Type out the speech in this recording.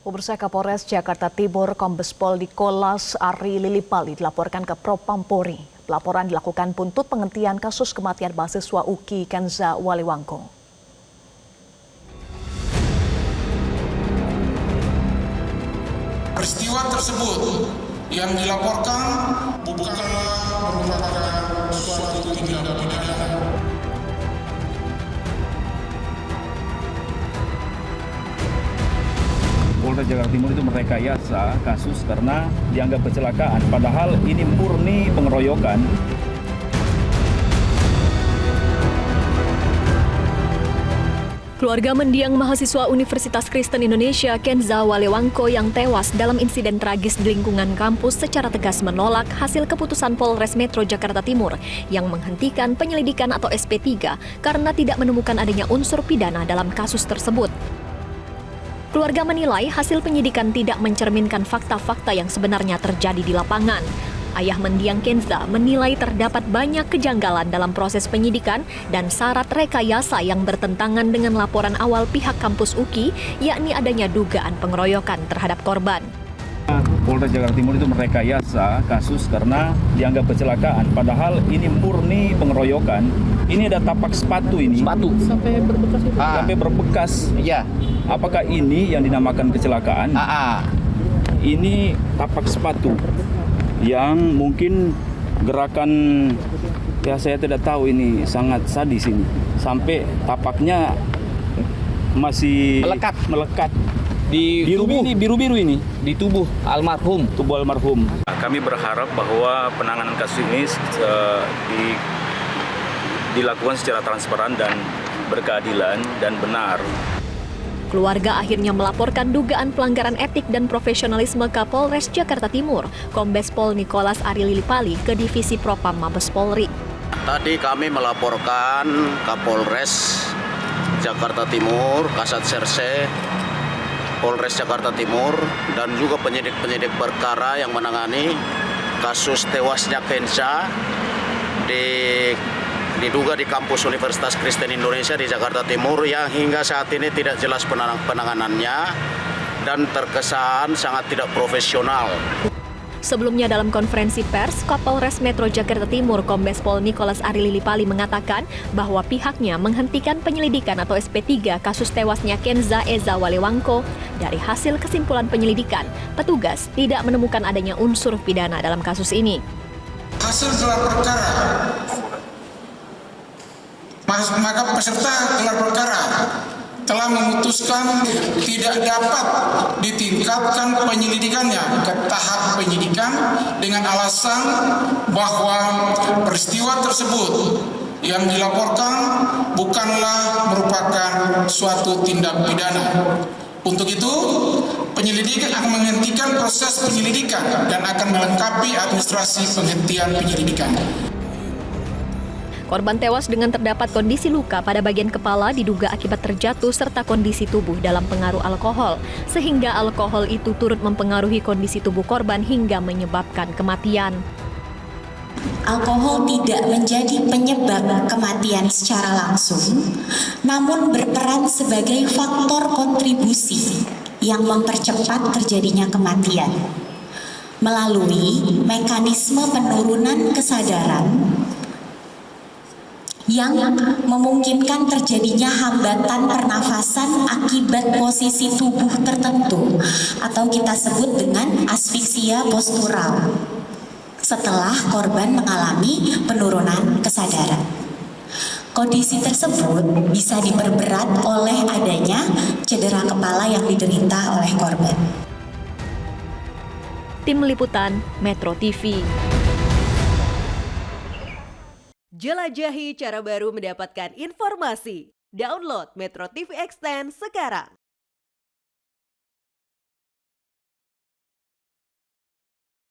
Pemirsa, Kapolres Jakarta Timur Kombes Pol Nikolas Ari Lilipali dilaporkan ke Propampori. Pelaporan dilakukan buntut penghentian kasus kematian mahasiswa UKI Kenza Waliwangko. Peristiwa tersebut yang dilaporkan bukanlah merupakan suatu tindak pidana. Polres Jakarta Timur itu merekayasa kasus karena dianggap kecelakaan, padahal ini murni pengeroyokan. Keluarga mendiang mahasiswa Universitas Kristen Indonesia Kenza Waliwangko yang tewas dalam insiden tragis di lingkungan kampus secara tegas menolak hasil keputusan Polres Metro Jakarta Timur yang menghentikan penyelidikan atau SP3 karena tidak menemukan adanya unsur pidana dalam kasus tersebut. Keluarga menilai hasil penyidikan tidak mencerminkan fakta-fakta yang sebenarnya terjadi di lapangan. Ayah mendiang Kenza menilai terdapat banyak kejanggalan dalam proses penyidikan dan syarat rekayasa yang bertentangan dengan laporan awal pihak kampus UKI, yakni adanya dugaan pengeroyokan terhadap korban. Polres Jakarta Timur itu merekayasa kasus karena dianggap kecelakaan, padahal ini murni pengeroyokan. Ini ada tapak sepatu ini. Sepatu sampai berbekas itu. Sampai berbekas. Iya. Apakah ini yang dinamakan kecelakaan? Ini tapak sepatu yang mungkin gerakan, ya saya tidak tahu, ini sangat sadis ini. Sampai tapaknya masih melekat. Di tubuh ini, biru-biru ini di tubuh almarhum. Kami berharap bahwa penanganan kasus ini dilakukan secara transparan dan berkeadilan dan benar. Keluarga akhirnya melaporkan dugaan pelanggaran etik dan profesionalisme Kapolres Jakarta Timur, Kombes Pol Nikolas Ari Lilipali ke Divisi Propam Mabes Polri. Tadi kami melaporkan Kapolres Jakarta Timur, Kasat Serse, Polres Jakarta Timur, dan juga penyidik-penyidik perkara yang menangani kasus tewasnya Kenza diduga di kampus Universitas Kristen Indonesia di Jakarta Timur yang hingga saat ini tidak jelas penanganannya dan terkesan sangat tidak profesional. Sebelumnya dalam konferensi pers, Kapolres Metro Jakarta Timur Kombes Pol Nikolas Ari Lilipali mengatakan bahwa pihaknya menghentikan penyelidikan atau SP3 kasus tewasnya Kenza Waliwangko. Dari hasil kesimpulan penyelidikan, petugas tidak menemukan adanya unsur pidana dalam kasus ini. Hasil gelar perkara, maka peserta gelar perkara telah memutuskan tidak dapat ditingkatkan penyelidikannya ke tahap penyidikan dengan alasan bahwa peristiwa tersebut yang dilaporkan bukanlah merupakan suatu tindak pidana. Untuk itu, penyelidik akan menghentikan proses penyelidikan dan akan melengkapi administrasi penghentian penyelidikan. Korban tewas dengan terdapat kondisi luka pada bagian kepala diduga akibat terjatuh serta kondisi tubuh dalam pengaruh alkohol, sehingga alkohol itu turut mempengaruhi kondisi tubuh korban hingga menyebabkan kematian. Alkohol tidak menjadi penyebab kematian secara langsung, namun berperan sebagai faktor kontribusi yang mempercepat terjadinya kematian. Melalui mekanisme penurunan kesadaran yang memungkinkan terjadinya hambatan pernafasan akibat posisi tubuh tertentu atau kita sebut dengan asfiksia postural setelah korban mengalami penurunan kesadaran. Kondisi tersebut bisa diperberat oleh adanya cedera kepala yang diderita oleh korban. Tim Liputan Metro TV. Jelajahi cara baru mendapatkan informasi. Download Metro TV Extend sekarang.